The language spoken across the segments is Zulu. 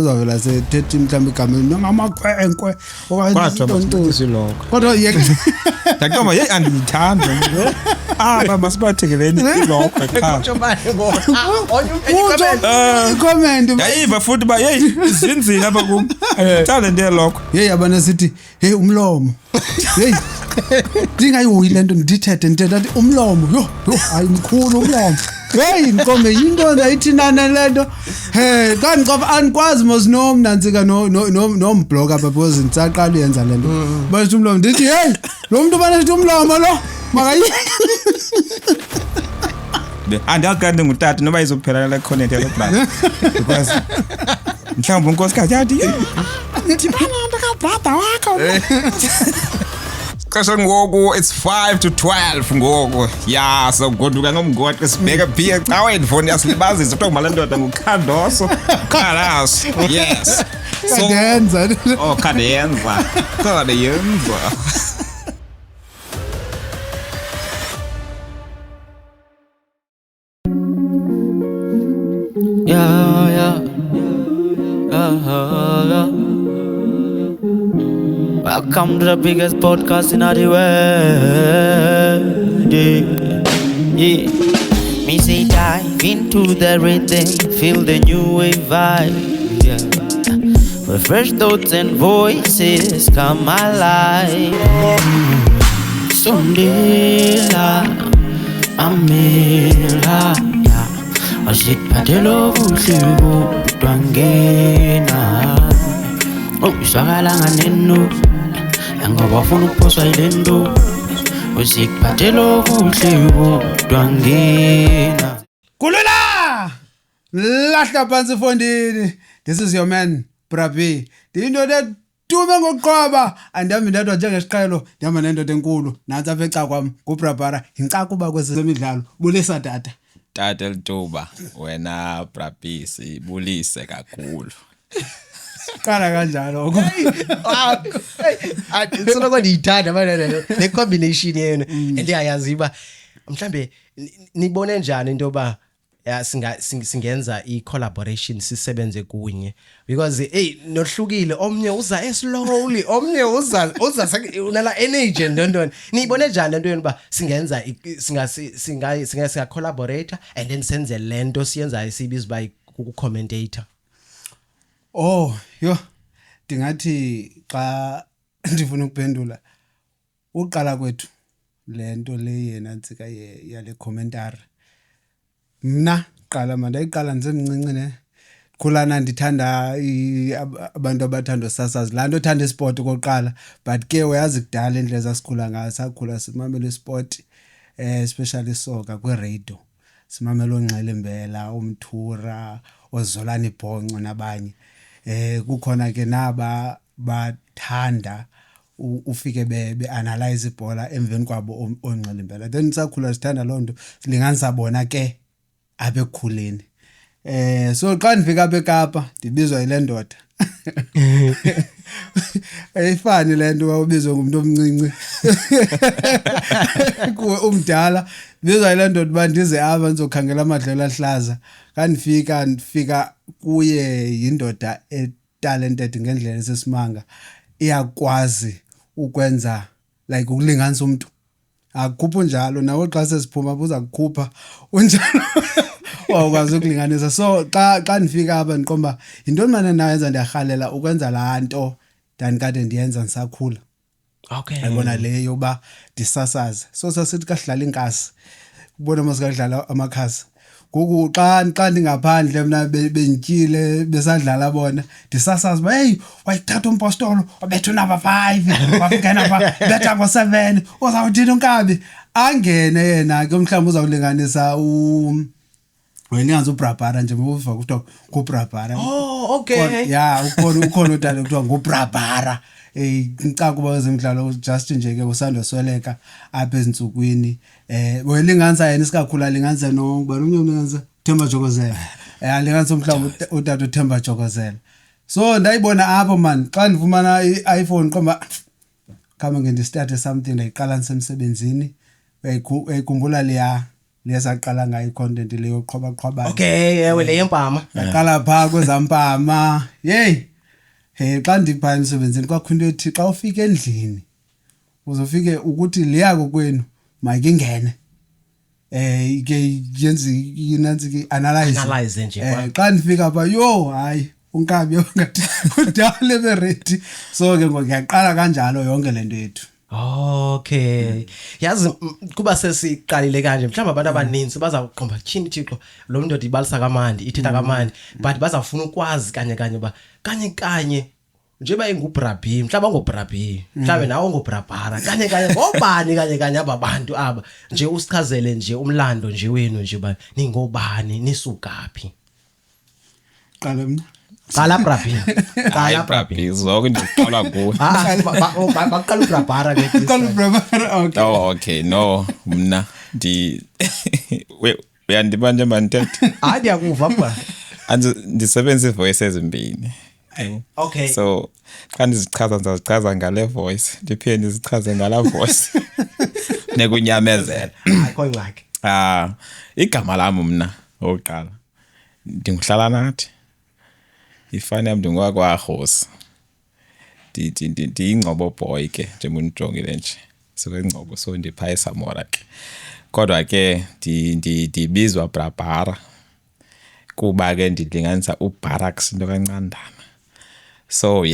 uzavela sethethi mhlawumbe igama ngamakhwenkwe okanye kodwa yeke Dakoma hey andiyithanda baba masibathekeleni ilokho cha comment yayiva futhi ba hey izinzile apha kum talent yelokho hey abana sithi hey umlomo hey dingayihoyi lento ndithethe athi umlomo yo hayi mkhulu umlomo hey inkombe into nayithi nana lento hey kanti ngoba anikwazi mosinomnantsika nombloga apha because ngisaqala uyenza lento bathi umlomo ndithi hey lo muntu banathi umlomo lo makayi andiyakade ngutata noba izokuphela la connect yalo plan because mhlawumbe unkosikazi yathi ndibana brother wakho Kasha ngoku it's 5 to 12 ngoku yeah so goduka ngomgoqe sibheke phi caweni phone yasilibazisa kuthiwa malendoda ngukhandoso Khalas yes so kadenza kadenza yeah Welcome to the biggest podcast in the world. Yeah. Me say dive into the rhythm, feel the new wave vibe. Yeah. Where fresh thoughts and voices come alive. Sondela, Amela, yeah. Ashipatelo bushibu twangena. Oh, shagalanga nenu. Ngoba ufuna ukuphoswa ilento usikuphathelo kuhlebo twangena kulula lahla phansi fondini. This is your man Brabi into letume ngoqoba andihamba ndedwa njengesiqhelo ndihamba nendoda enkulu nansi apha eca kwami kuBrabara incaka uba kwezemidlalo bulisa tata elituba wena Brabi sibulise kakhulu Kala kanjalo Ngitsolo kwandiyithanda manje le combination yenu endiyayazi ba mhlambe nibone njani into ba singenza i-collaboration sisebenze kunye because hey nohlukile omnye uza slowly omnye uza unala energy ndondoni nibone njani into yenu ba singenza singa collaborate and then senze lento siyenza sibiza ba ku-commentator. Oh yo ndingathi xa ndifuna ukuphendula uqala kwethu lento le yena ntsika yale commentary mna qala mandayiqala ndisemncinci ne khulana ndithanda abantu abathanda sasazi laa nto othanda isport koqala but ke uyazi kudala indlela zasikhula ngayo sakhula simamela isport especially soccer kwi-radio simamela uNxele-Mbela uMthura oZolani Ibhonco nabanye kukhona ke naba bathanda ufike be-analyze ibhola emveni kwabo oNxele-Mbela then sakhula sithanda loo nto linganisabona ke apha ekukhuleni so xa ndifika apha eKapa ndibizwa yile ndoda ayifani le nto ubizwa ngumuntu omncinci kuwe umdala bizwa yile ndoda uba ndize apha ndizokhangela amadlelo ahlaza ndifika kuye yindoda talented ngendlela esesimanga iyakwazi ukwenza like ukulinganisa umuntu akukhupha njalo nawe xa sesiphuma buza kukhupha unjalo wakwazi ukulinganisa so xa ndifika apha ndiqomba yintoni manje nayenza ndiyahalela ukwenza laa nto ndandikade ndiyenza ndisakhula ayibona leyo uba ndisasaze so sasithi kahlala inkasi ubona masikadlala amakhasi ngoku xa ndingaphandle mna bentyile besadlala bona ndisasazi uba hey wayithatha umpostolo wabetha unamba 5 wafika pha betha ngo7 uzawuthini unkabi angene yena ke mhlawumbe uzawulinganisa welinganza uBrabara nje ngoba kuthiwa kuBrabara yeah ukhona udala kuthiwa nguBrabara ngicaka kuba wezemidlalo just nje ke usandosweleka apha ezinsukwini welinganza yena isikakhulu linganza nobani umnye ulinganza Themba Jokozela linganza mhlawumbe utata uThemba Jokozela so ndayibona apho man xa ndifumana iPhone qomba kama ngendistart something ndayiqala ngisemsebenzini uyayikhumbula lesaqala ngayo i-content leyo qhoba Okay ewe le yempama yaqala phaa kwezampama xa ndiphaa emsebenzini kwakho into ethi xa ufika endlini uzofike ukuthi liyako kwenu mayingene ke yenze inantsiki analyze nje xa ndifika pha hayi unkabi ngathi kudale beready so ke ngiyaqala kanjalo yonke lento yethu. Okay yazi kuba sesiqalile kanje mhlawumbe abantu abaninzi bazaqomba chini Thixo lo muntu ibalisa kamandi ithetha kamandi but bazafuna ukwazi kanye ba kanye njengoba ingubRabi mhlawumbe ngobRabi mhlawumbe nawe ngobRabhara kanye ngobani kanye aba bantu aba nje usichazele nje umlando nje wenu nje ba ningobani nisukaphi qala mina qala Brabi qala Brabi zonke ndiqala kuwe baqala uBrabhara ke qala uBrabhara okay no mna uyandibanje mantete ndiyakuva baba ndisebenza voice ezimbini. Okay so xa ndizichaza ngale voice ndiphinde ndizichaze ngala voice nekunyamezela koyingxaki igama lami mna oqala ndinguhlala nathi ifana ndingwakwaRhosi ndiyingcobo boy ke njengoba ujongile nje sokwengcobo so ndipha eSamora ke kodwa ke ndibizwa Brabhara kuba ke ndilinganisa uBarracks into kancandana so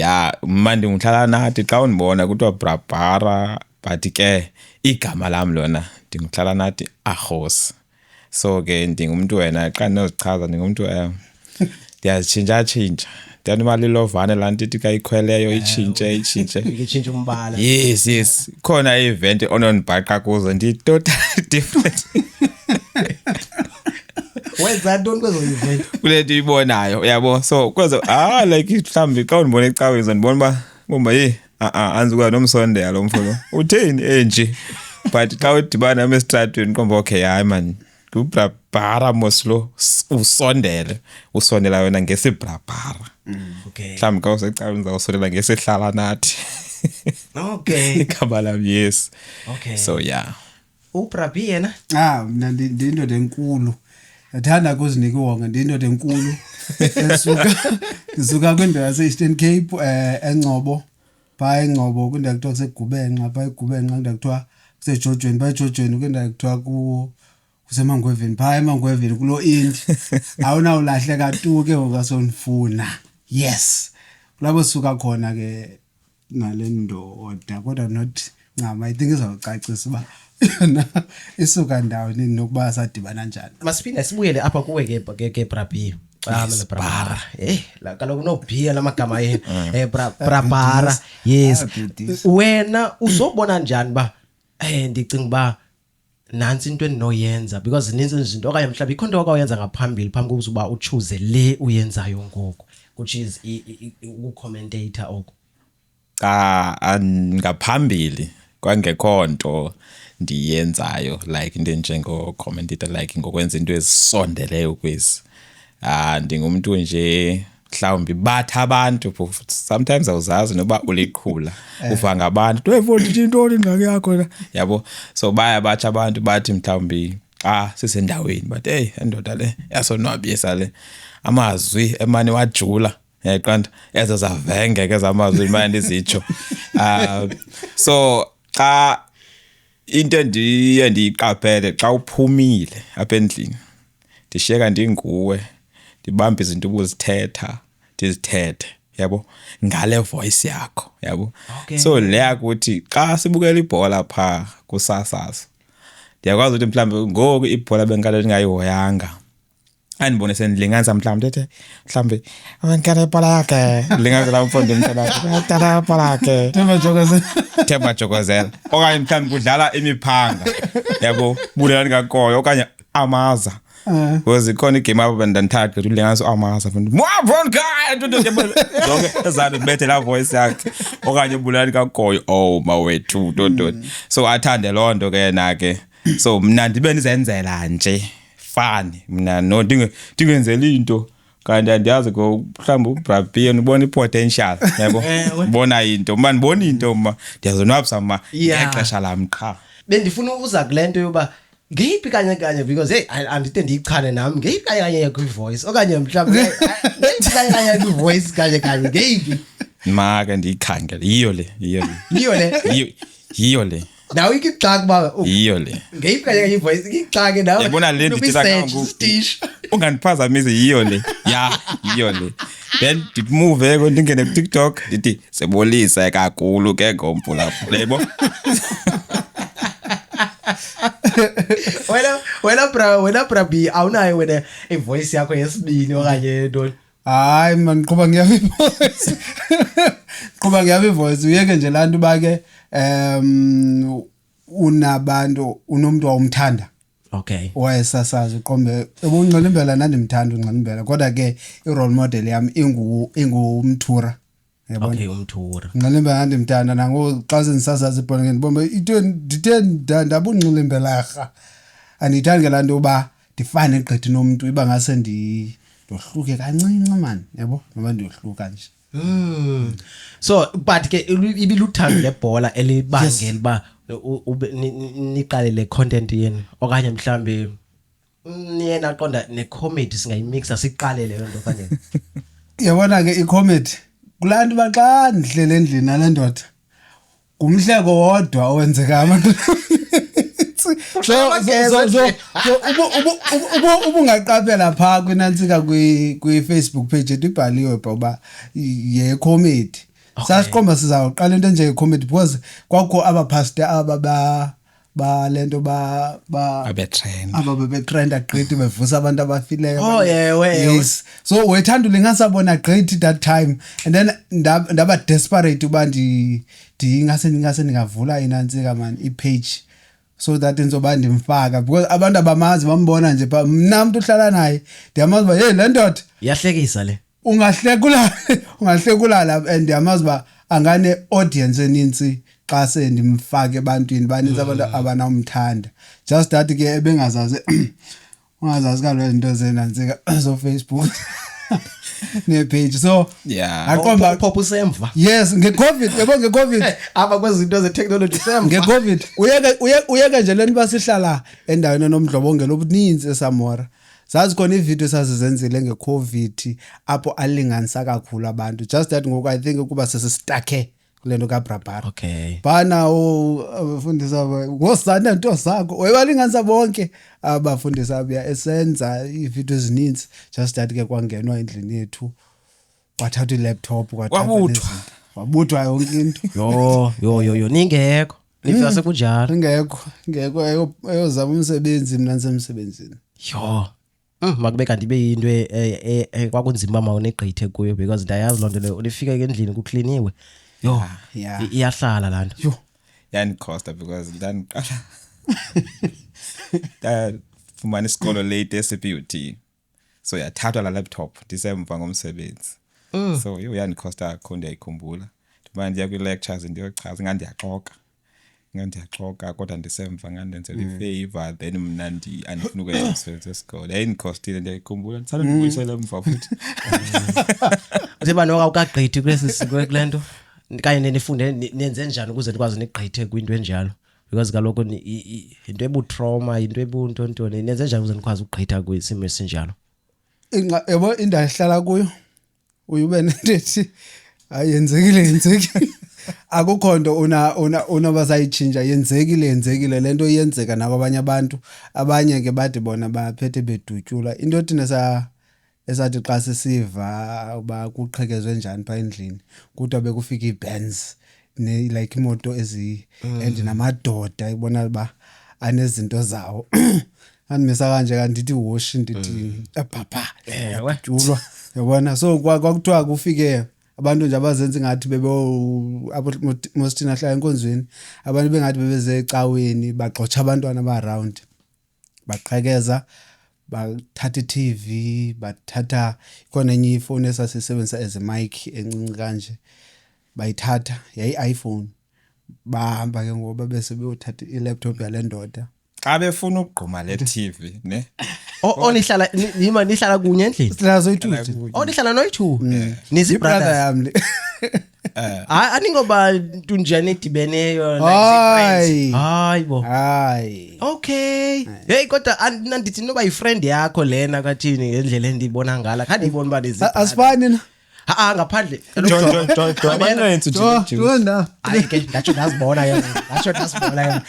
manje ngihlala nathi xa undibona kuthiwa Brabhara but ke igama lami lona ndingihlala nathi Arhosi so ke ndingumuntu wena xa nozichaza ndingumuntu ndiyazitshintsha ndiyani lovane laa nto ithi kayikhweleyo itshintshe umbala yes khona i-event onondibhaqa kuzo ndi-totally different wenza ntoni kwezo event kule nto ibonayo uyabo so kwezo like mhlawumbi xa undibona ecaweni ndibona uba anzuka nomsondela lo mfuno utheni enje but xa udibana nami esitratweni komba okay hayi man uBrabhara moslo usondela wena ngesiBrabhara okay mhlawumbi xa usecaweni uzawusondela ngesihlala nathi okay igama lami yes okay so uBrabi yena mna ndindoda enkulu yathanda ukuzinika iwonga ndindoda enkulu ndisuka kwindawo yase-Eastern Cape eNgcobo phaa eNgcobo kwindawo kuthiwa kusegubhenqa phaa egubhenqa kwindawo kuthiwa kusejojweni phaa ejojweni kwindawo kuthiwa kusemangweveni phaa emangweveni kulo indi awunawulahleka tu ke ngokasonifuna yes kulapho sisuka khona ke ngale ndoda kodwa not ncama I think izawucacisa uba yona isuka ndawoni nokuba sadibana njani. Masiphinde sibuyele apha kuwe ke Brabi Brabhara la kaloku nobhiya lamagama yenu Brabhara yes wena uzobona njani ba ndicinga ba nansi into endinoyenza because zininzi izinto okanye mhlawumbe ikhonto okwayenza ngaphambili phambi kokuba uchoose le uyenzayo ngoku which is ucommentator oko ngaphambili kwangekho nto ndiyenzayo like into enjengo commentator like ngokwenza into ezisondeleyo kwezi ndingumuntu nje mhlawumbi batha abantu sometimes awuzazi noba uliqhula uva ngabantu uyayifunda into ingxaki yakho yabo so batsha abantu bathi mhlawumbi sisendaweni but endoda le yasonwabisa le amazwi emane wajula yaqanda ezo zavenge ke zamazwi manje ndizitsho so xa into ndiye ndiyiqaphele xa uphumile apha endlini ndishiyeka ndinguwe ndibambe izinto ubuzithetha ndizithethe yabo ngale voice yakho yabo so leya kuthi xa sibukela ibhola pha kusasazo ndiyakwazi ukuthi mhlawumbe ngoku ibhola benkalo ndingayihoyanga andibone sendilinganisa mhlawumbe abankala ibhola yakhe linganisa la mfundo mntana ibhola yakhe Themba Jokozela okanye mhlawumbe kudlala imiphanga yabo bulelani kakoyo okanye amaza because ikhona igame apho bendandithatha ulinganisa amaza mfundo mwabon guy zonke ezanto bethe la voice yakhe okanye bulelani kakoyo mawethu so athande loo nto ke yena ke so mna ndibe ndizenzela nje fani mna no ndingenzeli into kanti andiyazi mhlawumbe uBrabi ubona ipotential yabo ubona into man ndibona into ndiyazonwabisa ngexesha lami qha bendifuna uza kulento yoba ngeyiphi kanye because hey andite ndiyichane nami ngeyiphi kanye yakho ivoice okanye mhlawumbe ngeyiphi kanye ivoice kanye ngeyiphi maka ndiyikhangela yiyo le nawe ikixaka ba yiyo le ngeyiphi kanye ivoice ikixaka nawe yabona le ndithetha stish ungandiphazamisi yiyo le then ndimove ko ndingene ku TikTok ndithi sebolisa kakhulu ke ngompu lapho lebo wena bra B awunayo wena ivoice yakho yesibini okanye ntoni hayi man qhuba ngiyaphi voice uyeke nje lantu bake unabantu unomuntu awumthanda okay wayesasaza uqombe ubunqilimbela nandimthanda unqilimbela kodwa ke i-role model yami ingumthura yabona okay umthura unqilimbela nandimthanda nango xa sendisasaza ibhola ngendibombe ndithe ndabunqilimbela andiyithandi ngelanto uba ndifane gqithi nomuntu iba ngase ndohluke kancinci man yabo ngoba ndiyohluka nje so but ke ibiluthando lebhola elibangela ba niqale le content yenu okanye mhlambe niyena aqonda ne comedy singayimixa siqalele lento kanye yabona ke i-comedy kulantu baxa ndihlele endlini nale ndoda kumhleko wodwa owenzeka abantu ubungaqaphela pha kwinantsika kwi-Facebook page ethu ibhaliwe baba ye-comedy sasiqomba sizawuqala into njenge-comedy because kwakho abapastor balento ababetrenda gqithi bevusa abantu abafileyo yes so wethanda ulingasabona gqithi that time and then ndaba desperate uba ndingase ndingavula inantsika man ipage so that ngizoba ndimfaka because abantu abamazi bambona nje pha mna umuntu uhlala naye ndiyamazi uba hey le ndoda iyahlekisa le ungahlekula lapha and ndiyamazi uba angane audience eninzi xa sendimfake ebantwini baninzi abantu abanamthanda just that ke ebengazazi ungazazi kaloku izinto zenantsika so Facebook ne-page so aqomba pop usemva yes nge-covid yabo nge-covid aba kwezinto ze-technology semva nge-covid uyeke nje lento basihlala endaweni enomdlobongela obuninzi eSamora sazi khona ividiyo sazizenzile nge-covid apho alinganisa kakhulu abantu just that ngoku I think ukuba sesistake kulento kaBrabara okay bana abafundisa ngosana into zakho webalinganisa bonke abafundisa abuya esenza ividiyo ezininzi just that ke kwangenwa endlini yethu wathatha i-laptop wabuthwa yonke into yo ningekho nifika sekunjalo ngekho eyozama umsebenzi mina nisemsebenzini yo makube kanti be into kwakunzima uma unegqithe kuyo because ndayazi lonto le ulifika endlini kucleaniwe yo iyahlala la nto yo yanikosta because ndandiqala ndafumana isikolo late eCPUT so yathathwa la laptop ndisemva ngomsebenzi so yo yanikosta akho ndiyayikhumbula manje ndiya kwi-lectures ndiyochaza ngandiyaxoka kodwa ndisemva ngandenzela ifavor then mna andifuna ukwenza umsebenzi wesikole yayinikostile ndiyayikhumbula ndisala ndibuyisele emva futhi utheba noka ukagqithi kulento kanye nifunde nenze njani ukuze nikwazi nigqithe kwinto enjalo because kaloko into ebutrauma into ebuntontoni nenze njani ukuze nikwazi ukugqitha kwisimo esinjalo yabo indahlala kuyo uyube nentethi ayenzekile akukho nto una basayichinja yenzekile lento iyenzeka nakwabanye abantu abanye ke bathi bona baphethe bedutyula into thina esathi xa sisiva uba kuqhekezwe njani pha endlini kuthiwa bekufika ii-bands like imoto and namadoda ibona uba anezinto zawo andimisa kanje kandithi woshi ndithi papa wadyulwa yabona so kwakuthiwa kufike abantu nje abazenza ngathi mosithina ahlala enkonzweni abantu bengathi bebeze ecaweni bagxotsha abantwana ba-around baqhekeza bathatha i-TV bathatha khona enye ifoni esasisebenzisa as a mic encinci kanje bayithatha yayi-iPhone bahamba ke ngoba bese beyothatha i-laptop yale ndoda xa befuna ukugquma le TV ne nihlala kunye endlini sihlala soyi-2 nihlala noyi-2 nizi brother yami aningoba ntunjani edibeneyo like Hayi. friends hayibo Hayi. okay hey kodwa andithi noba yifriend yakho lena kathini ngendlela endibona ngala khani ibona ba lezi Asifani na? ngaphandle Jonda. hayi ke ndatsho ndazibona yena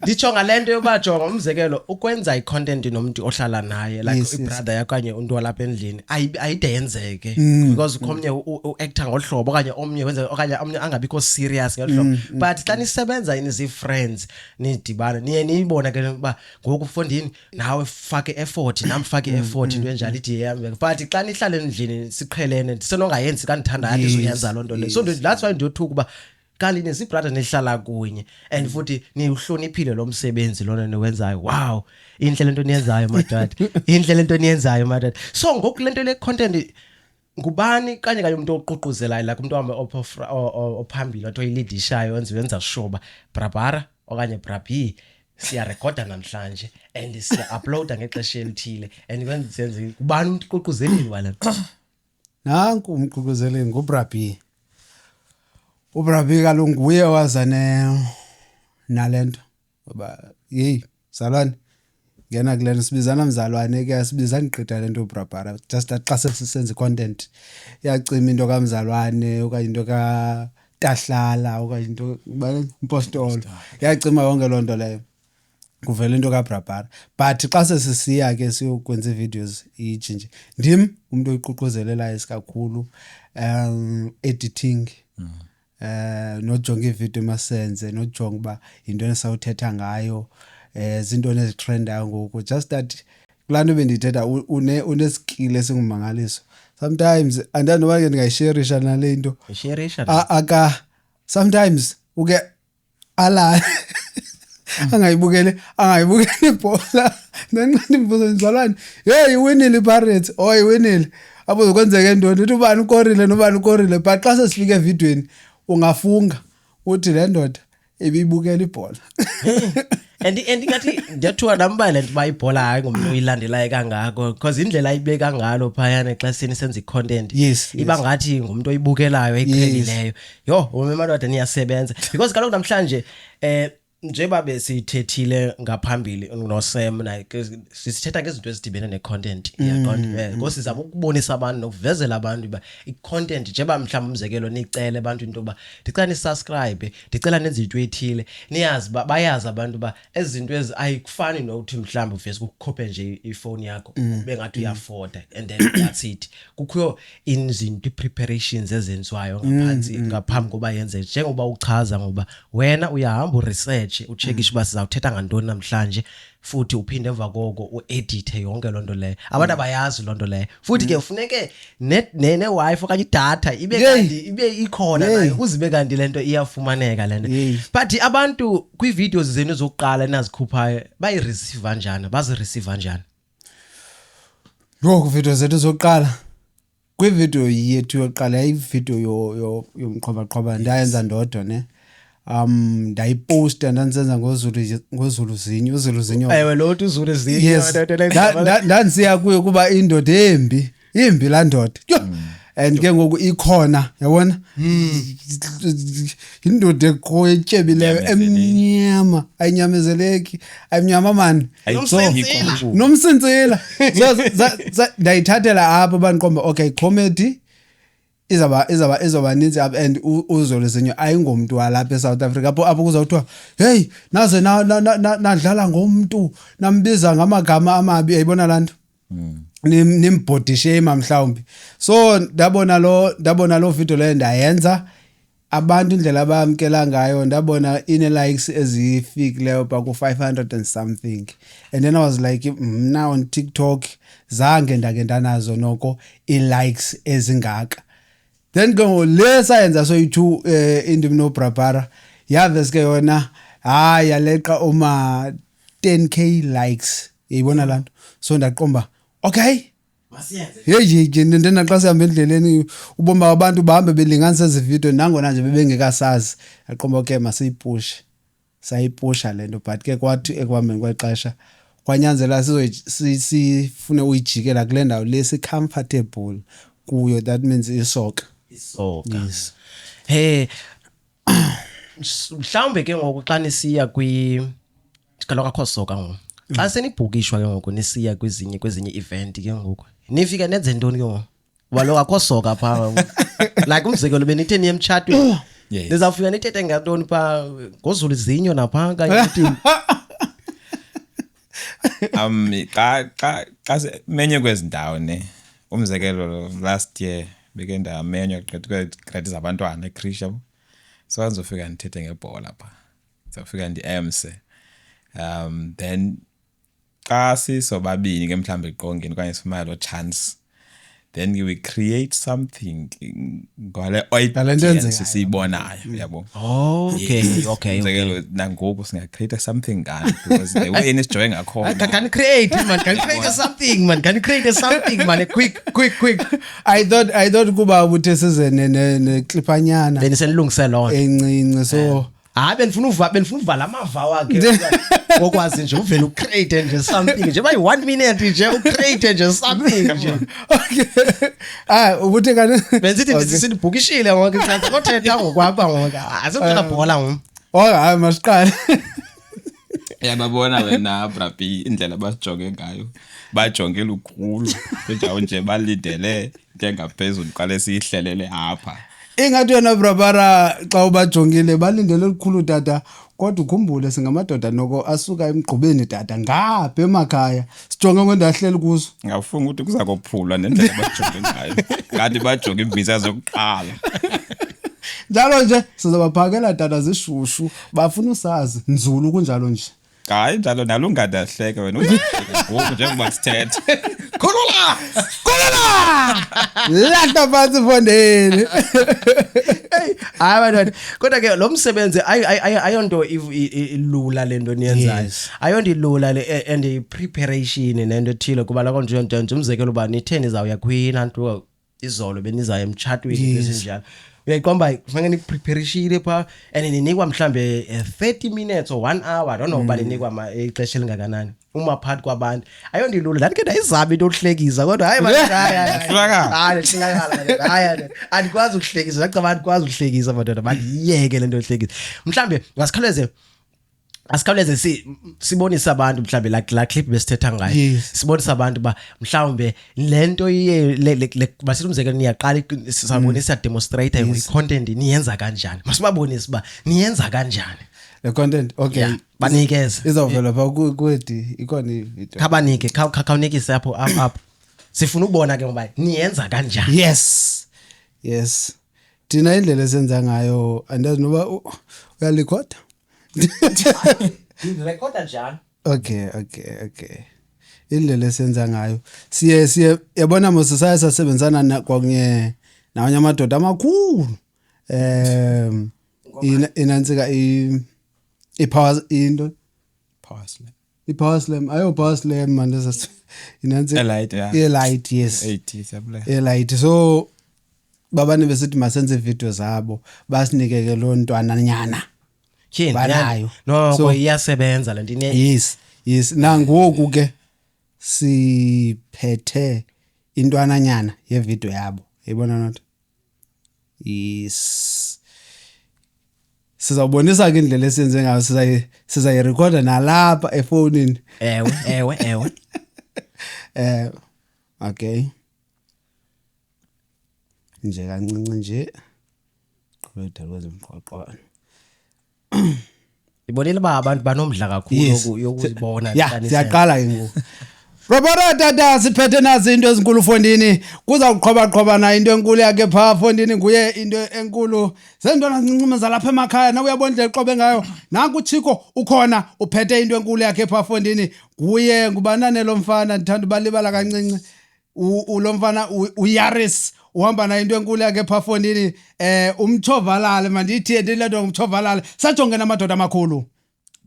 nditsho ngalento yoba jonga umzekelo ukwenza icontent nomuntu ohlala naye like ibrother yakho kanye umuntu walapha endlini ayide yenzeke because komnye uactor ngohlobo okanye omnye wenza okanye omnye angabikho serious ngohlobo but xa nisebenza nizi friends nidibana niye niyibona ke uba ngoku ufondini nawe fake effort nami fake effort into enjalo ithi yami but xa nihlala endlini siqhelene senongayenzi kanithandayo ndizoyenza lonto le so that's why ndiyothuka uba kanti nesibrother nihlala kunye and futhi niuhloniphile lo msebenzi lona niwenzayo wow inhle lento niyenzayo madad inhle lento niyenzayo madad so ngokulento le content ngubani kanye umuntu oqhuquzelayo like umuntu wami ophambili wathi oyilidishayo wenza shoba Brabara okanye Brabi siya recorda namhlanje and siya uploada ngexesha elithile and kwenze kubani umuntu oqhuquzeleni wala Nanku umququzeleni nguBrabi. uBrabi kaloku nguye waza nalento ngoba mzalwane ngena kulena sibizana mzalwane ke asibizani gqitha lento uBrabara just xa sesisenza content yacima into kamzalwane okanye into ka Tahlala okanye into impostolo yacima yonke lonto leyo kuvela into kaBrabara but xa sesisiya ke siyokwenza videos ijinje ndim umuntu oyiququzelelayo isikakhulu editing nojonga ivideo masenze nojonga ba into esawuthetha ngayo izinto ezitrendayo ngoku just that kulano bendithetha une skill esingumangaliso sometimes andanoba ke ndingayisharisha nale into aka sometimes uke ala angayibukele ibhola nanqandi imvuzo nzalwane hey iwinile iPirates iwinile abo kwenzeke into uthi ubani ukorile but xa sesifika evidweni ungafunga uthi le ndoda ebibukela ibhola and ngathi ndiyathuka nambala lento bayibhola hayi ngomuntu oyilandelayo kangako because indlela ayibeka ngalo phayana xa senza icontent iba ngathi ngumuntu oyibukelayo eyiqhelileyo yo umemadodana niyasebenza because kaloku namhlanje njengoba besithethile ngaphambili noSam like sisithetha ngezinto ezidibene necontent yaqonda because sizama ukubonisa abantu nokuvezela abantu ba icontent njengoba mhlawumbe umzekelo nicele abantu into ba ndicela nisubscribe ndicela nenze into ethile niyazi bayazi abantu ba ezinto ezi ayikufani nokuthi mhlawumbe uFacebook ukhophe nje ifone yakho bengathi uyafoda and then that's it kukho izinto preparations ezenziwayo ngaphambi koba yenze njengoba uchaza ngoba wena uyahamba uresearch ucheckisha uba sizawuthetha ngantoni namhlanje futhi uphinde emva koko uedit yonke lonto leyo abantu abayazi lonto leyo futhi ke ufuneke ne wifi okanye data ibe ikhona nayo kuzibe kanti lento iyafumaneka lento but abantu kwi videos zenu zokuqala enazikhuphayo bayireceive kanjani bazireceive kanjani ku video zethu zokuqala kwi video yethu yokuqala ivideo yomqhoba ndayenza ndodwa ne ndayiposta ndandisenza ngozulu zinyo ewe lo uthi uzulu zinyo ndansiya kuyo kuba indoda imbi la ndoda and ke ngoku ikhona yabona indoda ekhoyetyebileyo emnyama ayinyamezeleki ayimnyama mani nomsintsila ndayithathela apho bandiqomba okay comedy izaba ninzi and uzolo zinyo ayingomuntu walapha eSouth Africa apho kuzawuthiwa hey naze nadlala ngomuntu nambiza ngamagama amabi ayibona lanto nimbody shame mhlawumbi so ndabona lo video le ndayenza abantu indlela abamkela ngayo ndabona ine likes ezifikileyo ba ku 500 and something and then I was like now on TikTok zange ndake nazo noko I likes ezingaka then go le science so you indim no Brabara yaveske yona yaleqa uma 10k likes yibona lanto so ndaqomba okay masiyenze ndena xa sihamba endleleni uboma abantu bahambe belinganisa ezi video nangona nje bebengekasazi aqomba okay masiyipush sayipusha lento but ke kwathi ekwameni kwexesha kwanyanzela sifune uyijikela kule ndawo lesi comfortable kuyo that means isoka isoka hey mhlawumbe ke ngoku xa nisiya kaloku akho soka ngoku xa senibhukishwa ke ngoku nisiya kwezinye event ke ngoku nifika nenze ntoni ke ngoku waloko akho soka pha like umzekelo benithe niye emtshatweni nizawufika nithethe ngantoni pha ngozulu izinyo napha kanye uthini xa menye kwezindawo ne umzekelo last year beke ndamenywa grade zabantwana eChristian so ngizofika nithethe ngebhola pha ngizofika ndiemse then xa sisobabini ke mhlambe iqongeni okanye sifumana lo chance then we create something ngale audience siyibonayo yabo okay mzekelo nangoku singa create something ngani because the way isijoye ngakhona can create something man quick I thought kuba ubuthe size neclipanyana benisenilungise lonto encinci so benifuna uvala amava wakhe okwazi nje uvela ucreate nje something nje by 1 minute nje ucreate nje something nje okay ubuthe kanti benisithi sinibhukishile ngoku mhlawumbe kothetha ngokwapha ngoku asifuna bhola ngoku hayi masiqale yababona wena Brapi indlela basijonge ngayo bajongela ukhulu benjawo nje balidele njengaphezulu qale sihlelele apha ingathi wena Brabara xa ubajongile balindele likhulu tata kodwa ukhumbule singamadoda noko asuka emgqubeni tata ngapha emakhaya sijonga ngondahleli kuzo ngafunga ukuthi kuza kophulwa nendlela bajonge ngayo ngathi bajonge imvisa zokuqala njalo nje sizobaphakela tata zishushu bafuna usazi nzulu kunjalo nje hayi njalo nalo ungadahleka wena ngoku njengoba sithethe khulula lata phansi fondeni hayi bantwana kodwa ke lo msebenzi ayonto ilula lento niyenzayo ayonto ilula le and preparation nento ethile kuba lakho nje umzekelo uba nitheni zawuya kwinanto izolo benizaya emtshatweni esinjalo uyayiqomba kufanele nipreparishile pha and ninikwa mhlambe 30 minutes or 1 hour I don't know bale nikwa ixesha elingakanani uma phakathi kwabantu ayonto ilula lani ke ndayizama into okuhlekisa kodwa hayi hayi andikwazi ukuhlekisa ngicabanga andikwazi ukuhlekisa bantwana bandiyeke lento yohlekisa mhlambe asikhawuleze sibonisa abantu mhlambe la clip besithetha ngayo sibonisa abantu ba mhlambe lento basithi umzekelo niyaqala sisabonisa demonstrate i-content niyenza kanjani masibabonise ba niyenza kanjani le content okay banikeze izovela pha kwedi ikona ivideo khabanike khawunikise apho sifuna ukubona ke ngoba niyenza kanjani yes thina indlela esenza ngayo andazi noba uyalikhoda recorda njani okay indlela esenza ngayo siye yabona mosesaya sasebenzana kwakunye nawanye amadoda amakhulu inansika ipower into power slam ayo power slam man inansika light yes 80 light so babane besithi masenze video zabo basinikeke lo ntwana nyana banayo no so iyasebenza lento yes nangoku ke siphethe intwana nyana ye video yabo yibona not yes sizawubonisa ke indlela esenze ngayo sizayirecorda nalapha efonini ewe okay nje kancinci nje qhubeka kwezemqoqo ibonile ba abantu banomdla kakhulu yokuzibona siyaqala ke ngoku Robert tata siphethe nazi into ezinkulu fondini kuza kuqhoba na into enkulu yakhe pha fondini nguye into enkulu zentwana ncincimeza lapha emakhaya na uyabondla eqobe ngayo nanku uChiko ukhona uphethe into enkulu yakhe pha fondini nguye ngubanane lo mfana ndithanda balibala kancinci lo mfana uYaris uhamba na into enkulu yakhe pha fondini umthovalale mandithi ledo umthovalale sajongena amadoda amakhulu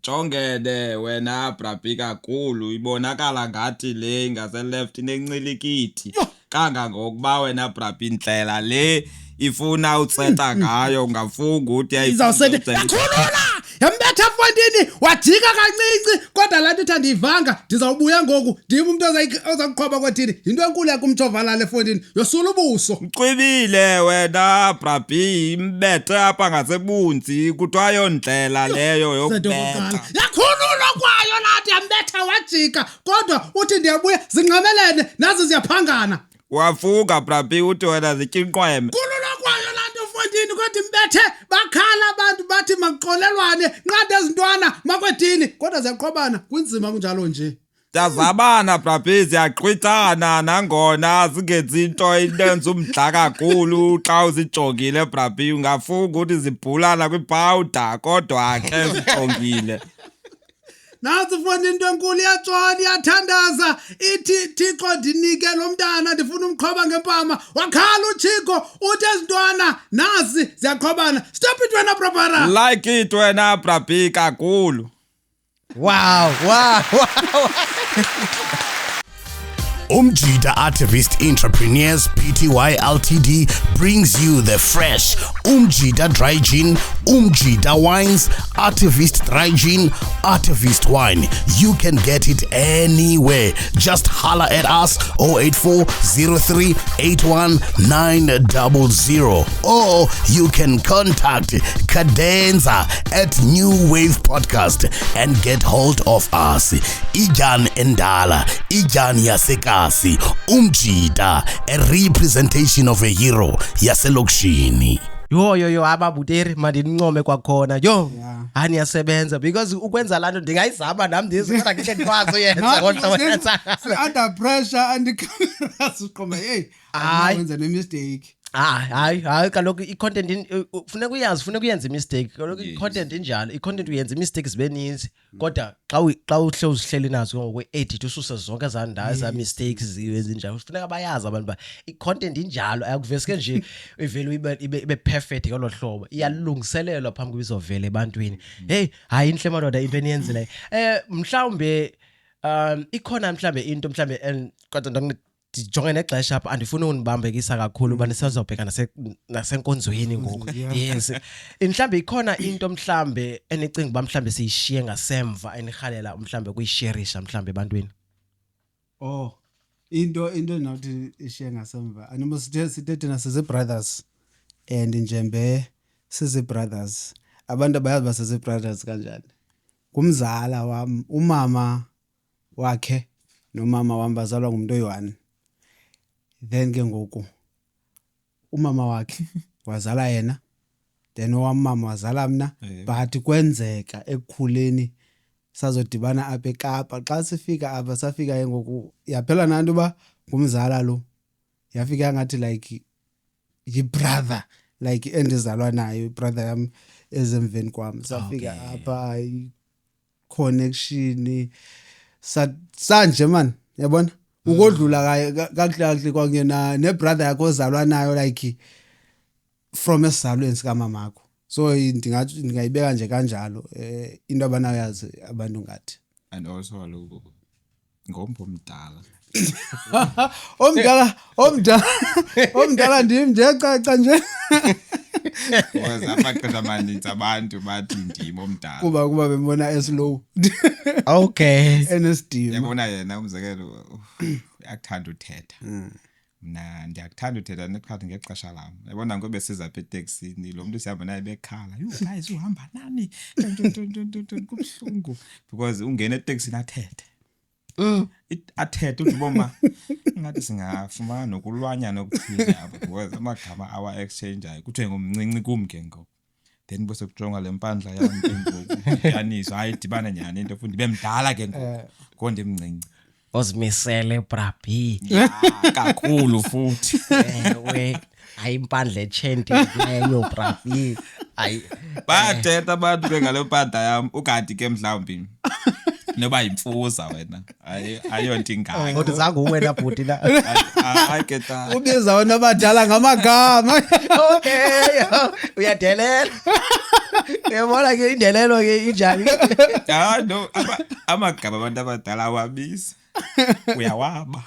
jongene wena Brapi kakhulu ibonakala ngathi le ingase left inencilikiti kanga ngokuba wena Brapi indlela le ifuna utsetha ngayo ungafunga ukuthi izawusethe yakhulula yambetha Mfondini wajika kancinci kodwa la nto uthandivanga ndizawubuya ngoku ndim umuntu ozakuqhoba kwethini into enkulu yakumjovalala Mfondini yosula ubuso Ucwibile wena brabi imbethe apha ngasebunzi kuthiwa yondlela leyo yokubetha yakhululwa kwayo lathi yambetha wajika kodwa uthi ndiyabuya zinqamelene nazo ziyaphangana wafunga brabi uthi wena zityinqweme khululwa kwayo lanto Mfondini kodwa imbethe bakhala abantu bathi makuxolelwane nqanda ezintwana makwedini kodwa ziyaqhobana kunzima kunjalo nje Yazabana brabi ziyaqhwithana nangona zingenzi into inenza umdla kakhulu xa uzijongile brabi ungafunga ukuthi zibhulana kwipowder kodwa ke zijongile Nazi Mfondini into enkulu iyatshona iyathandaza ithi Thixo ndinike lo mntana ndifuna umqhoba ngempama wakhala uThixo uthi ezintwana nazi ziyaqhobana stop it wena Barbara like it wena brabi kakhulu Wow. Umjida Activist Entrepreneurs Pty Ltd brings you the fresh Umjida Dry Gin, Umjida Wines, Activist Dry Gin, Activist Wine. You can get it anywhere. Just holler at us 084-03-81-900 or you can contact Cadenza at New Wave Podcast and get hold of us. Igan Endala, Igan Yaseka Umjida, a representation of a hero yaselokishini. Yo ababuteri mandinincome kwakhona yo hani yasebenza because ukwenza lanto ndingayizama nami ndizifuna ngeke ndikwazi uyenza kodwa wenza under pressure and cameras uqoma hey wenza ne mistake hayi kaloku i-content funeka uyenze mistake kaloku i-content injalo i-content uyenza mistakes zibeninzi kodwa xa uhleli nazo ngokwe-edit ususe zonke za mistakes ezinjalo funeka bayazi abantu ba i-content injalo ayakuveseke nje ivele ibe perfect ngolo hlobo iyalungiselelwa phambi kokuba izovela ebantwini hey hayi inhle madoda into eniyenzileyo mhlawumbe ikhona mhlawumbe into mhlawumbe kodwa ndijonge nexesha apha andifuni unibambekisa kakhulu uba nisazobheka nasenkonzweni ngoku yes mhlawumbe ikhona into mhlawumbe enicinga uba mhlawumbe siyishiye ngasemva enirhalela mhlawumbe kuyisharisha mhlawumbe ebantwini into nawuthi ishiye ngasemva animo sithe thina size brothers and njembe size brothers abantu abayazi basize brothers kanjani kumzala wami umama wakhe nomama wami bazalwa ngumuntu oyi-1 then ke ngoku umama wakhe wazala yena then owamama wazala mina but kwenzeka ekukhuleni sazodibana apha eKapa xa sifika apha safika ngoku yaphela nanto ba ngumzala lo yafika ngathi like yi-brother like endizalwa nayo brother yami ezemveni kwami safika apha connection sanje man yabona ukodlula kahle kwakuyena nebrother yakho ozalwa nayo like from esizalweni sikamamakho so ndingathi ndingayibeka nje kanjalo into abanayazi abantu ngathi and also aloku ngombo mdala omdala ndim ndiyacaca nje waza amaxesha amaninzi abantu bathi ndim omdala kuba bembona eslow okay enesdim yabona yena umzekelo uyakuthanda uthetha mna ndiyakuthanda uthetha neqhathi ngexesha lam yabona ngoba besiza apha eteksini lo muntu sihamba naye bekhala you guys uhamba nani kubuhlungu because ungena eteksini athethe athethe uthi boma ngathi singafumana nokulwanya nokuthini apha because amagama awa exchange ayi kuthiwe ngomncinci kumke ngoku then bese kujonga lempandla yami ngoku yaniswa hayi dibana nyani into futhi bemdala ke ngoku konde emncinci ozimisele brabi kakhulu futhi we ayimpandla echenti leyo brabi ayi bathetha abantu bengale mpanda yami ukati ke mhlawumbi noba imfuza wena ayonto ingaka kodwa zangu wena bhuti la ayiketa ubiza wena abadala ngamagama okay uyadelela yabona ke indelelo ke injani no amagama abantu abadala awabisi uyawaba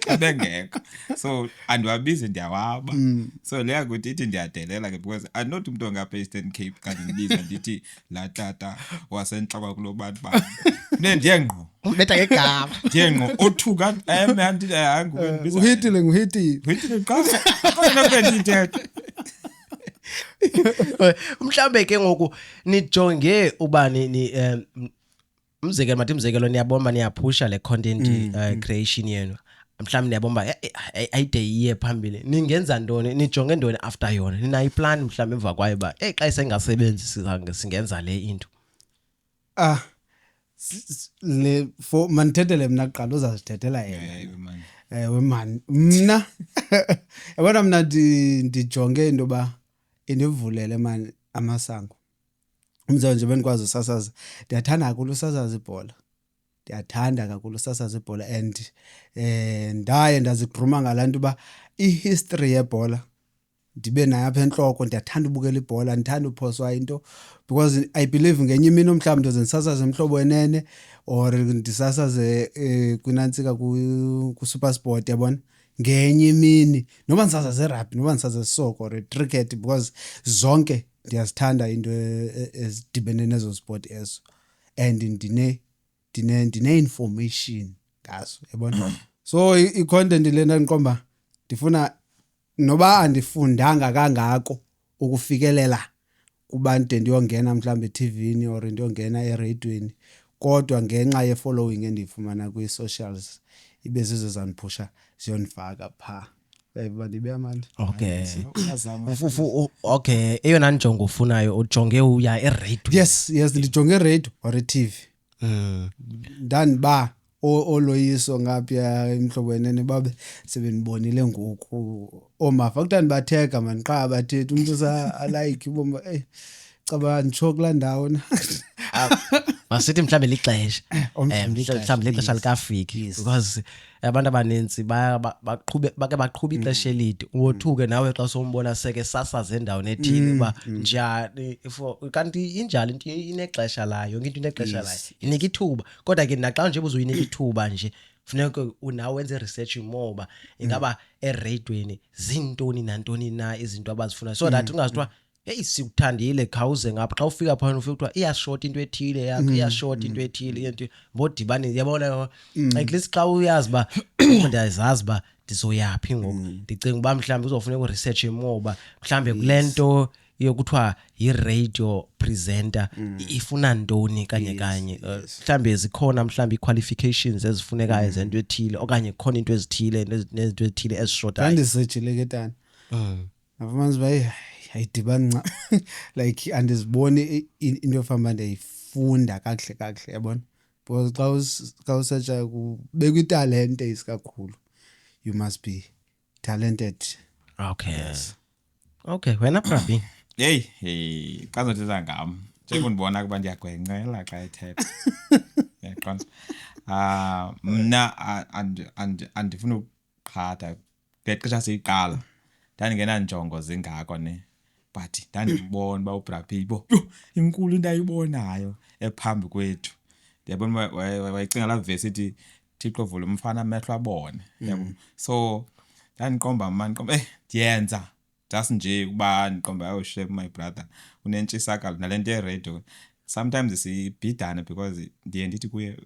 abengekho so andiwabizi ndiyawaba so leya kuthi ithi ndiyadelela ke because andinothi umuntu ongapha Eastern Cape kanti ndibiza ndithi la tata wasenhlaba kulo bantu ba ndiye ngqo Ubetha ngegama. ndiye ngqo othuka man ndithi hayi ngokubiza Uhitile kodwa bendithethe Mhlambe ke ngoku nijonge uba ni umzekelo niyabona niyaphusha le content creation yenu. Mhlambe niyabona ayide iye phambili. Ningenza ntoni? Nijonge ntoni after yona? Ninayi plan mhlambe emva kwayo ba xa isengasebenzi singenza le into. Le for manithethele mina kuqala uzazithethela yena. man Wemani mna yabona mna ndijonge into ba indivulele man amasango umzekelo nje benikwazi usasaza ndiyathanda kakhulu usasaza ibhola and ndaye ndazigruma ngalantu ba ihistory yebhola ndibe nayo apha enhloko ndiyathanda ubukela ibhola ndithanda uphoswa into because I believe ngenye imini omhlawumbe ndizensasaze emhlobo wenene or ndisasaze kwinantsika ku super sport yabona ngenye imini noba ndisasaze rugby noba ndisasaze soccer or cricket because zonke ndiyazithanda into ezidibene nezo sport ezo and ndine information ngazo yabona so i-content lena ndiqomba ndifuna noba andifundanga kangako ukufikelela kubantu ndiyongena mhlambe eTVini or ndiyongena eradioini kodwa ngenxa ye-following endiyifumana kwi-socials ibe zizo zandiphusha ziyonifaka pha ndibe amandla. Okay. Okay, eyona njongo ufunayo ujonge uya eradio. Yes ndijonge eradio or eTV. Ndaniba oloyiso ngapha imhlobo wenene babe sebenibonile ngoku omafa kutani batheka maniqa bathethe umuntu sa like ubomba caba ngisho kula ndawo na masithi mhlambe lixesha mhlambe lexesha likafiki because abantu abaninzi baqhubha ixesha elide wothuke nawe xa sombona seke sasaze endaweni ethile ba njani kanti injalo into inexesha layo yonke into inexesha layo inika ithuba kodwa ke naxa nje ubuzoyinika ithuba nje funeka unawe wenze research moba ingaba eradioini zintoni nantoni na izinto abazifuna so that ungazithiwa hey sikuthandile khawuze ngapha xa ufika phana ufika kuthiwa iyashort into ethile yakho iyashort into ethile into bodibani yabona at least xa uyazi ba ndiyazazi ba ndizoyaphi ngoku ndicinga uba mhlawumbe uzofuneka uresearch moba mhlawumbe kulento yokuthiwa yi-radio presenter ifuna ntoni kanye mhlawumbe zikhona mhlawumbe i-qualifications ezifunekayo zento ethile okanye khona into ezithile nezinto ezithile ezishotayo ndisejile ke tani afumanzi bayi ayidibani nca like andiziboni into efamba ndiyifunda kakuhle yabona because xa usearcha kubekwa italente isikakhulu you must be talented. Okay wena Brabi hey kazothetha ngam njengoba ndibona ukuba ndiyagwencela xa ethetha yaqonda mna andifuna ukuqhatha ngexesha siyiqala ndandingena njongo zingako ne but ndandibona ba uBrabi bo inkulu into ayibonayo ephambi kwethu ndiyabona wayicinga la verse ithi Thixo vula umfana amehlo abone yabo so ndandiqomba ndiyenza just nje kuba ndiqomba ayo chef my brother unentshisakalo nalento ye-radio sometimes sibhidane because ndiye ndithi kuye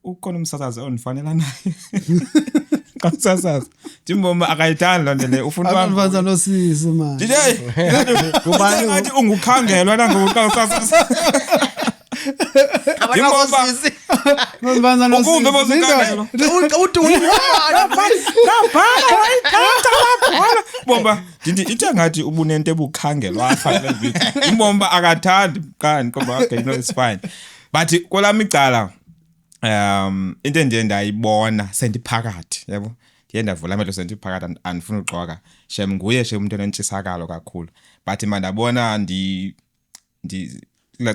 ukhona umsasazi ondifanela naye xa usasaza ndimbomba akayithandi loo nto le ufuna abantu nosisi man kubani ngathi ungukhangelwa nangoku xa usasaza abakosisi Nonbanza nosisi ukumbe bozikhangelwa bomba ndithi ithe ngathi ubunento ebukhangelwa afanele ngithi imbomba akathandi kanti ngoba okay no it's fine but kolami icala into endiye ndayibona sendiphakathi yabo ndiye ndavula amehlo sendiphakathi andifuna uxoka shem nguye umuntu onentshisakalo kakhulu but mandabona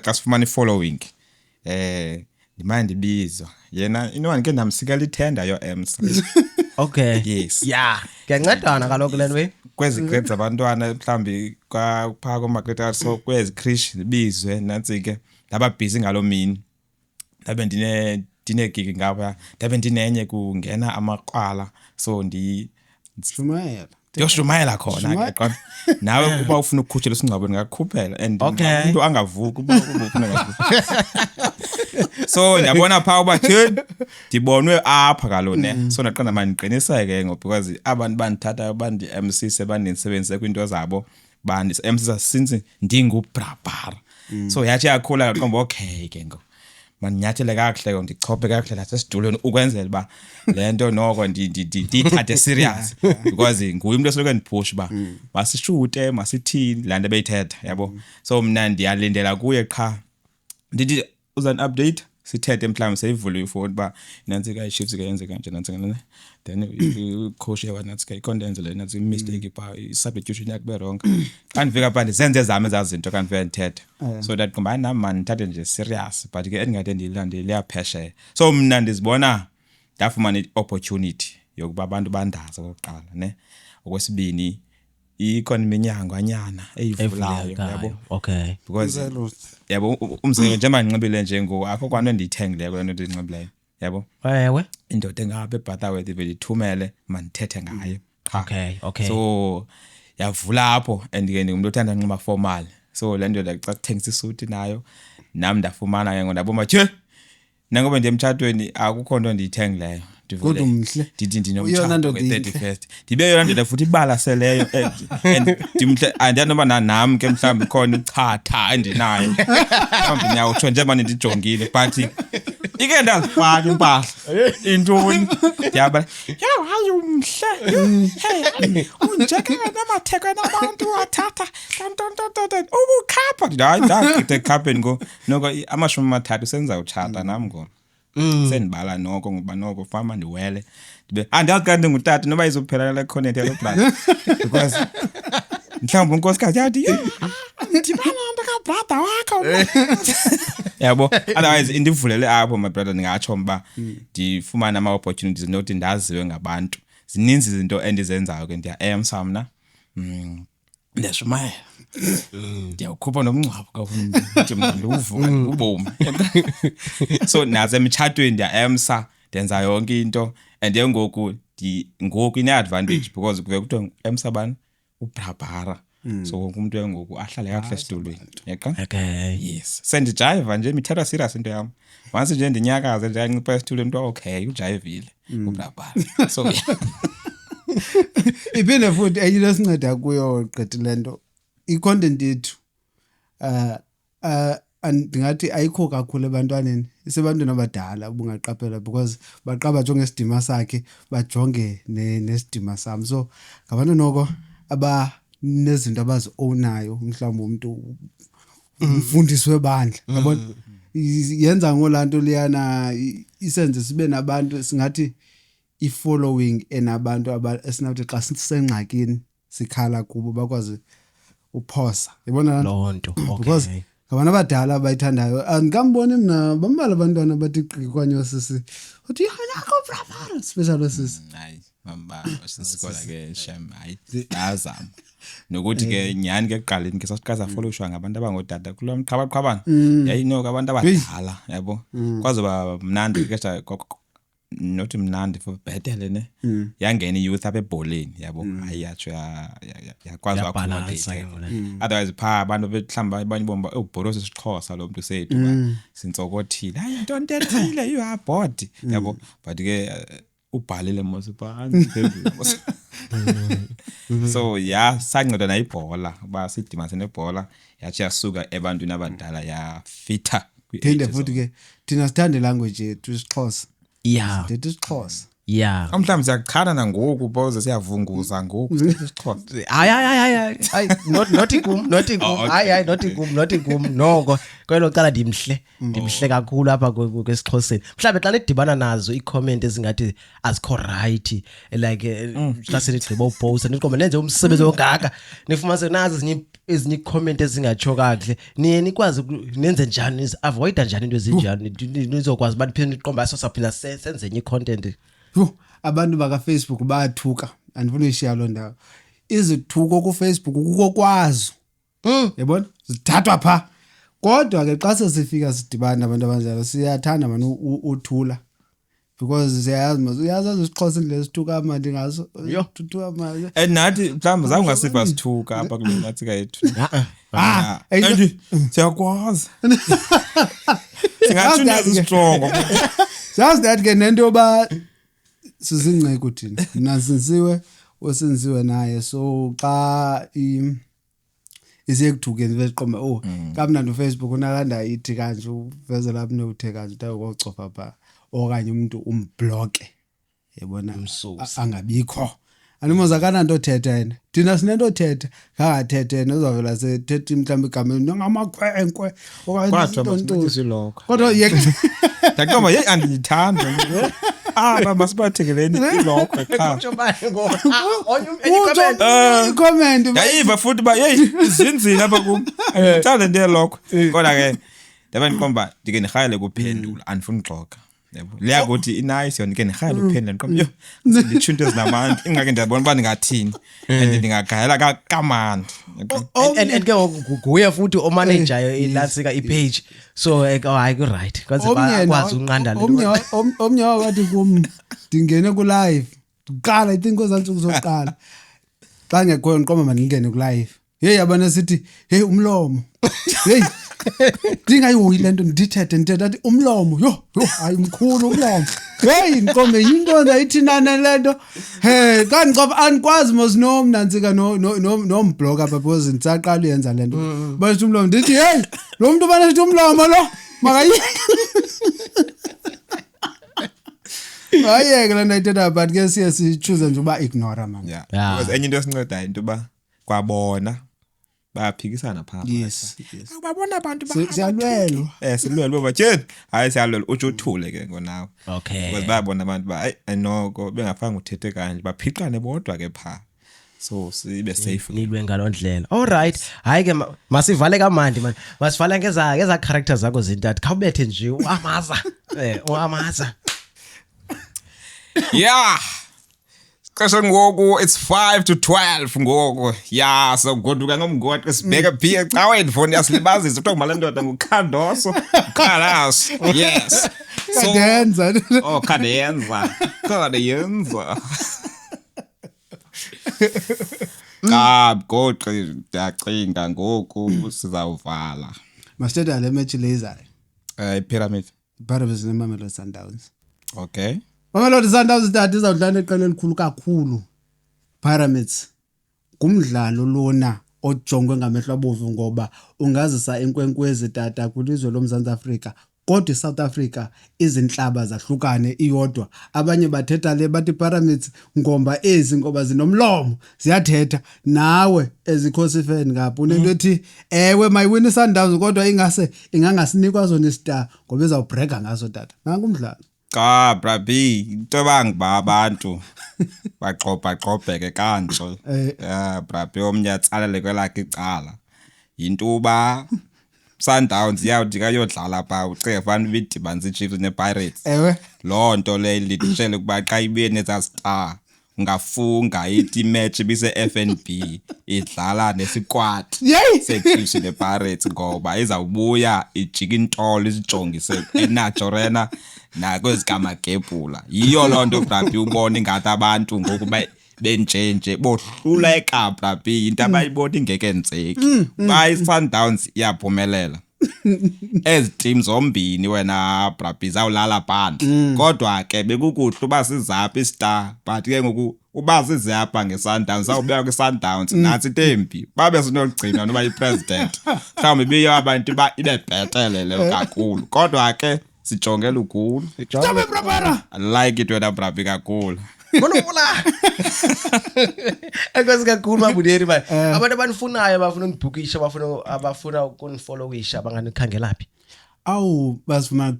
xa sifumana i-following ndimane ndibizwa yena inowani ke ndamsikela ithenda yo-EMSA. Okay yes kuyancedana kaloku le nto kwezi grades abantwana mhlawumbi phaka komakreta so kwezi krish zibizwe nantsi ke ndaba busy ngaloo mini ndabe ndinegigi ngapha ndabe ndinenye kungena amaqwala so Shumayela. ndiyoshumayela khona ke nawe uba ufuna ukukhutshelwa isingcwabeni ngakukhuphela and umuntu angavuki uba ufuna ngavuki so ndiyabona phaa uba ndibonwe apha kalo ne so ndaqonda mandiqiniseke because abantu bandithatha bandi-MC sebandisebenzise kwinto zabo bandis-MC since ndinguBrabhara so yathi yakhula ngaqomba okay ke ngo manyathele kakuhle ndichophe kakuhle la sesidulweni ukwenzela ba lento noko ndithathe serious because nguye umuntu esoloko ndipush ba masishute masithini la nto beyithetha yabo so mna ndiyalindela kuye qha ndithi uzan update sithethe mhlawumbe seyivule ifoni ba nansi ka shifts ke yenze kanje nansi ngene then coach yawa nansi ka icondense le nansi mistake ba substitution yakube wrong andifika pha ndizenze ezami ezazinto kanti vele ndithethe so that kumba nami man ndithathe nje serious but ke endingade ndilandele yaphesheya so mna ndizibona ndafumana i-opportunity yokuba abantu bandaza okokuqala ne okwesibini ikhona iminyango anyana eyivulayo yabo okay because yabo umzekelo nje manginxibile nje akho kwanto endiyithengileyo kule nto ndinxibile yabo ewe indoda engapha eButterworth ivele mandithethe ngayo okay so yavula apho and ke ndingumuntu othanda nxima formal so le nto xa kuthengisa isuti nayo nami ndafumana ke ngondaboma nangoba ndiyemtshatweni akukho nto ndiyithengileyo kodwa umhle ndithi ndinomtshato we-31st ndibe yona ndoda futhi ibalaseleyo and ndimhle andiyanoba nami ke mhlawumbi khona ichatha endinayo mhlawumbi ndiyawutsho nje manje ndijongile but ike ndazifaka impahla intoni ndiyaba hayi umhle hey unjekela namathekwe nabantu wathatha ubukhapha hayi ndagqithe ekhapeni ngo noko amashumi amathathu senza utshata nami ngo sendibala noko ngoba noko fama ndiwele ndibe andiyazi kanti ngutata noba izophela le content yalo plan because mhlawumbi unkosikazi yathi ndibana ndakabrother wakho yabo otherwise indivulele apho my brother ndingatsho mba ndifumana ama-opportunities nokuthi ndaziwe ngabantu zininzi izinto endizenzayo ke ndiya-emsa mna ndiyashumayela ndiyawukhupha nomngcwabo kafundi ubomi so nasemtshatweni ndiya-emsa ndenza yonke into and ngoku ine-advantage because kuve kuthiwa emsa bani uBrabhara so wonke umuntu engoku ahlale kakuhle esitulweni yaqa yes sendijayiva nje mithatha serious into yami once nje ndinyakaze nje ancipha esitulweni into okay ujayivile uBrabhara so iphinde futhi enye lesinceda kuyo gqithile nto i-content yethu ndingathi ayikho kakhulu ebantwaneni isebantwini abadala ubungaqaphela because baqaba bajonge isidima sakhe bajonge nesidima sami so ngabantu noko abanezinto abazi-ownayo mhlawumbi umuntu umfundisi webandla yabona yenza ngolanto liyana isenze sibe nabantu singathi i-following enabantu esinathi xa sisengxakini sikhala kubo bakwazi uphosa yabona lonto because ngabantu abadala abayithandayo andikamboni mna bambala abantwana bathi qikwanyo sisi uthi yakho Brabhara special sisi hayi mamba sisikola ke shem hayi azama nokuthi ke nyani ke ekuqaleni ke sasiqhaza followshwa ngabantu abangodada kulo mqhabaqhabana yayinoko abantu abadala yabo kwazoba mnandi ke not mnandi for bhetele ne yangena youth apha ebholeni yabo ayiyatsho yakwazi accommodate otherwise pha abantu behlamba abanye bomba ubhorosi isixhosa lo muntu sethu sintsokothile hayi into ntethile you are bored yabo but ke ubhalile mose phansi phezulu so sanceda nayibhola ba sidimase nebhola yathi yasuka ebantwini abadala yafitha phinde futhi ke thina sithanda language yethu isixhosa ndithi isixhosa mhlawumbe siyachana nangoku boze siyavunguza ngoku isixhosa hayi not igum noko kwelo cala ndimhle kakhulu apha kwesixhoseni mhlawumbe xa lidibana nazo i-comment ezingathi azikho right like xa senigqiba uposta niqombe nenze umsebenzi ongaka nifumanise nazo ezinye i-comment ezingatsho kakuhle niye nikwazi nenze njani avoida njani into ezinjani nizokwazi uba niphinde niqomba sosaphinda senze enye i-content. Abantu baka-Facebook bayathuka andifuna uyishiya loo ndawo izithuko ku-Facebook kuko kwazo yabona zithathwa pha kodwa ke xa sesifika sidibana abantu abanjalo siyathanda manje uthula because siyayazi isixhosa indlela sithuka manje ngaso thuthuka manje nathi mhlawumbe zange ungasiva sithuka apha kule nathi kayethu siyakwazi singathuneza strong just that ke nento yoba sizingceko thina nasinsiwe osenziwe naye so xa isekuthukeni besiqomba kamnandi uFacebook unakanda ithi kanje uveze lapho nothe kanje uyocofa pha okanye umuntu umbloke yabona angabikho animozakana nto thetha yena thina sinento thetha kangathethe yena uzavela sethetha mhlawumbe igama ngamakhwenkwe okanye isiloko kodwa yeke Takoma ye andithanda baba masibathekeleni ilokho ekhaya comment yayiva futhi ba hey izinzini lapha kum ngithanda nje lokho kodwa ke ndaba nikomba ndike nihayele kuphendula andifuni uxoka yebo leya ukuthi inice yona ke nihayele uphendula nikomba yo ndithunto ezinamandla ingake ndiyabona uba ningathini and ndingagayela kamandi and ke nguye futhi omanager ilansika ipage so hayi ku right because bakwazi unqanda le omnye wathi kum ndingene ku live uqala I think kozantsuku zoqala xa ngekho niqoma mandingene ku live hey yabona sithi hey umlomo hey dingayihoyi lento ndithethe athi umlomo yo hayi mkhulu umlomo hey inkombe into ndayithinana lento hey kanti ngoba anikwazi mos nomnantsika nomblog apha because ngisaqala uyenza lento bathi umlomo ndithi hey lo muntu bana sithi umlomo lo makayi ayeke lento ayithetha but ke siye sichoose nje uba ignore man because enye into esincedayo into ba kwabona bayaphikisana pha yes babona abantu siyalwelwa silwelwa batheni hayi siyalwelwa uthi uthule ke ngonawe okay because bayabona abantu ba hayi anoko bengafanga uthethe kanje baphiqane bodwa ke pha so sibe safe nilwe ngalondlela all right hayi ke masivale kamandi man masivala ngeza characters zakho zintathu khawubethe nje uamaza uamaza yeah Kasha ngoku it's 5 to 12 ngoku yeah so goduka ngomngoti sibheke phi cawe phone yasilibazisa uthiwa malendoda ngukhandoso khalas yes so denza khadenza goqi ndiyacinga ngoku sizawuvala masithetha le match lezayo pyramid neMamelodi Sundowns okay Mamelodi Sundowns idatha izawudlala eqela elikhulu kakhulu Pyramids kumdlalo lona ojongwe ngamehlo abovu ngoba ungazisa inkwenkwezi tata kwilizwe loMzantsi Afrika kodwa iSouth Africa izinhlaba zahlukane iyodwa abanye bathetha le bathi Pyramids ngomba ezi ngoba zinomlomo ziyathetha nawe ezikhosi fan ngapha unento ethi ewe mayiwini Sundowns kodwa ingangasinikwa zona istar ngoba izawubreaka ngaso tata nanku umdlalo brabi into bangiba abantu baxobheke kanje brabi omnye atsalele kwelakhe icala into ba Sundowns yawuthi kayodlala pha ucefana bidibanisa iChiefs nePirates ewe lonto le litshele kuba xa ibene zastar ungafunga ithi match bise FNB idlala nesquad seChiefs nePirates ngoba izawubuya ijika intolo isijongise eNacho Arena na kwezikamagepula yiyo lonto brabi ubona ingathi abantu ngoku benjenje bohluleka brabi into abayibona ingekenzeki by Sundowns yaphumelela as teams zombini wena brabi zawulala phandle kodwa ke bekukuhle uba sizapha istar but ke ngoku uba sizapha ngeSundowns awubeka kwiSundowns nathi Tempi babe sinogcina noba ipresident mhlawumbe biyo abantu ibe bhetelele kakhulu kodwa ke sijongela ukhulu Jabe Brabara I like it wena brabi kakhulu Molula Enkosi kakhulu mabuderi ba abantu abanifunayo bafuna ukubhukisha abafuna ukunifollowisha banganikhangelaphi awu basifumana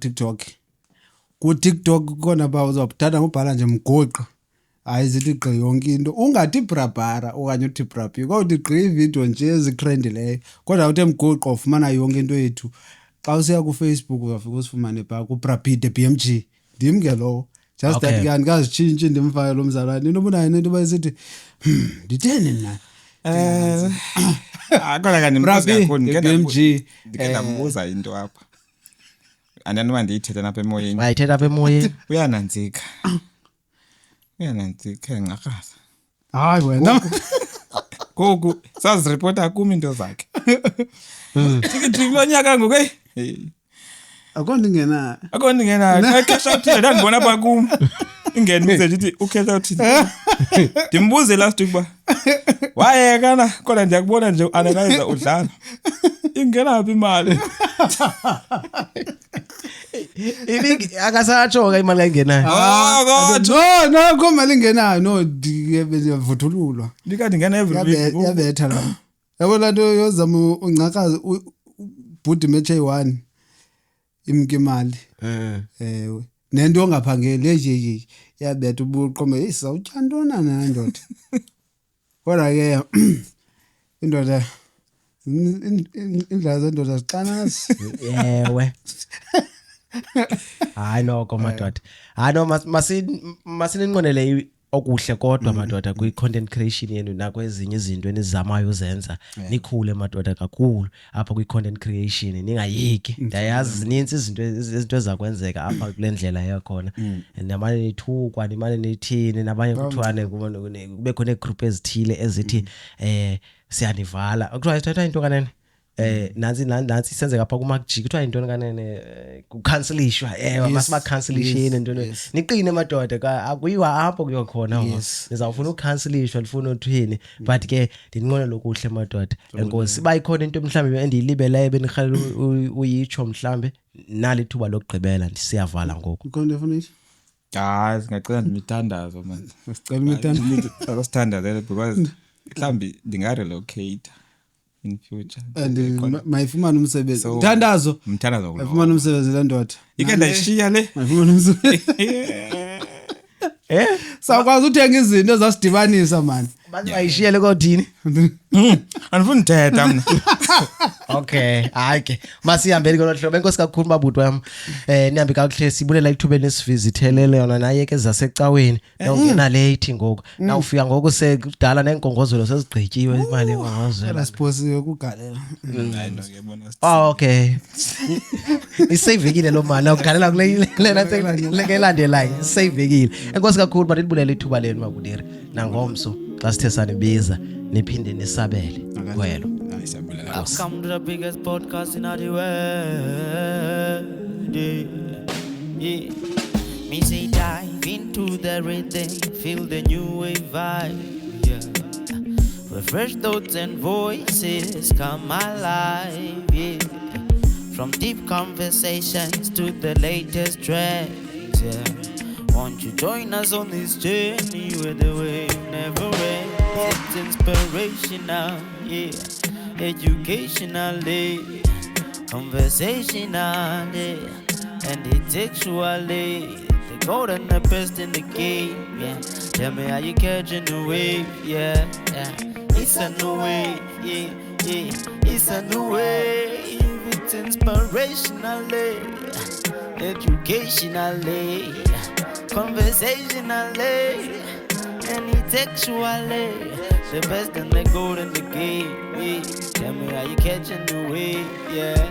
ku TikTok kona ba uzobuthatha ngobhala nje mgoqo hayi zithi gqi yonke into ungathi Brabara okanye uthi Brabi kodwa igqi video nje ezikrendileyo kodwa uthe mgoqo ufumana yonke into yethu xa usiya ku Facebook uyafika usifumane pha ku Brabi the BMG ndim ke lo just that kanti kazitshintshe ndimfaka lo mzalwane into obunayo into bayisithi nditheni na Kodwa kanimbuza Brabi, kakhulu BMG. ndike ndambuza into apha. Andinoba ndiyithethe napha emoyeni. Ayithetha apha emoyeni. Uyanantsika nqaqasa. Hayi wena. Gogo sazirepota kumi into zakhe. Ndithi lo nyaka ngoku Akonto ingena. Akondingena cash out ndandibona apha kum. Ingene message ithi ucash out. Ndimbuze last week ba. Wayekana kodwa ndiyakubona nje analyze udlala. Ingena phi imali? Ibiki akasatsho ke imali engenayo. No, komali ingenayo no ndiyavuthululwa. Ndikade ngena every week. Yabetha la. Yabona nto yozama ungcakaza ubhudi match eyi1 imke imali. Nento ongaphangeli eje yabetha ubuqome isawutya ntona na ndoda. Kodwa ke indoda indlela zendoda ziqanasi. Yewe. Hayi noko madoda. Hayi no masininqonele okuhle kodwa madoda kwi-content creation yenu nakwezinye izinto enizamayo uzenza nikhule madoda kakhulu apha kwi-content creation ningayiki ndayazi zininzi izinto ezakwenzeka apha kule ndlela yakhona namanye nithukwa nimane nithini nabanye kuthiwane kube khona igroup ezithile ezithi siyanivala kuthiwa ithatha into kanene nansi senzeka apha kuMacG kuthiwa into kanene kucancelishwa masiba cancelation into niqine madoda akuyiwa apho kuyokhona nizawufuna ucancelishwa lifuna uthini but ke ndinqone lokuhle madoda enkosi siba ikhona into mhlambe endiyilibeleyo benirhalela uyitsho mhlambe nalithuba lokugqibela ndisiyavala ngoku Ukhona efuna ithi? Singacela ndimithandazo man. Sicela imithandazo. Akusithandazele because mhlambi ndingarelocate in future. And mayifumana umsebenzi. Mthandazo. Mthandazo. Mayifumana umsebenzi le ndoda. Ike ndayishiya le. Mayifumana umsebenzi. Sakwazi uthenga izinto ezasidibanisa man. Manje ayishiyele kodini Andifuni uthetha mna. Okay hayi ke masihambeni kolhlobo enkosi kakhulu babutho wami nihambe kakuhle sibulela ithuba lesivizithelele yona naye ke zasecaweni nawungena late ngoku nawufika ngoku sekudala nenkongozelo sezigqityiwe imali engongozelo Asiphosiwe kugalela. Hayi no ngiyabona. Okay isavekile lo mali awugalela kule elandelayo isavekile enkosi kakhulu bathi libulela ithuba lenu mabudiri nangomso xa sithe sanibiza niphinde nisabele kwelo. Welcome to the biggest podcast in the world. Yeah. Me say dive into the rhythm, feel the new wave vibe. Yeah. Where fresh thoughts and voices come alive. Yeah. From deep conversations to the latest trends. Yeah. Won't you join us on this journey where the wave never ends? It's inspirational, yeah. Educationally, conversationally, and intellectually. The gold and the best in the game, yeah. Tell me how you catching the wave, yeah. It's a new wave, yeah. It's a new wave. It's inspirationally, educationally, conversationally, and intellectually. The best and the gold in the game, yeah. Tell me how you catching the wave, yeah.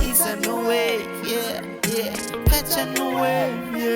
It's a new wave, yeah. Catch a new wave, yeah.